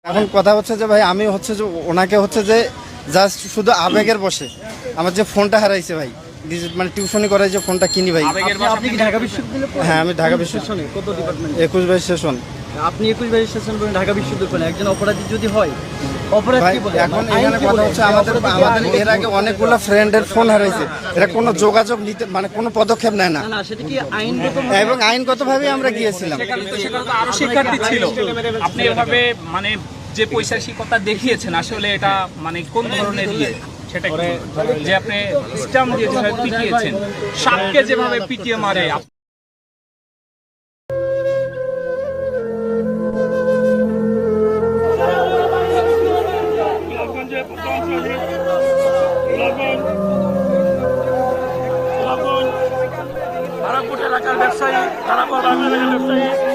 এখন কথা হচ্ছে যে ভাই আমি হচ্ছে যে ওনাকে হচ্ছে যে জাস্ট শুধু আবেগের বসে আমার যে ফোনটা হারাইছে ভাই, মানে টিউশনি করাই যে ফোনটা কিনি ভাই। আপনি কি ঢাকা বিশ্ববিদ্যালয়ে হ্যাঁ আমি ঢাকা বিশ্ববিদ্যালয় কত ডিপার্টমেন্ট? 21 সেশন। আপনি 21 সেশন পর্যন্ত ঢাকা বিশ্ববিদ্যালয়ে একজন অপরাধী যদি হয়, অপরাধ ভাই কি বলে? এখন এখানে কথা হচ্ছে আমাদের এর আগে অনেকগুলো ফ্রেন্ডের ফোন হারাইছে, এটা কোনো যোগাযোগ নিতে মানে কোনো পদক্ষেপ নেয় না, না না, সেটা কি আইনগত? এবং আইনগতভাবে আমরা গিয়েছিলাম। সেখানে তো আরো শিক্ষার্থী ছিল। আপনি এভাবে মানে যে পৈশাচিকতা দেখিয়েছেন আসলে এটা মানে কোন ধরনের ইয়ে সেটা কি? যে আপনি স্টাম্প দিয়ে যেভাবে পিটিয়েছেন, সাপকে যেভাবে পিটিয়ে মারে তারাপুর এলাকার ব্যবসায়ী, তারাপুর বাংলা ব্যবসায়ী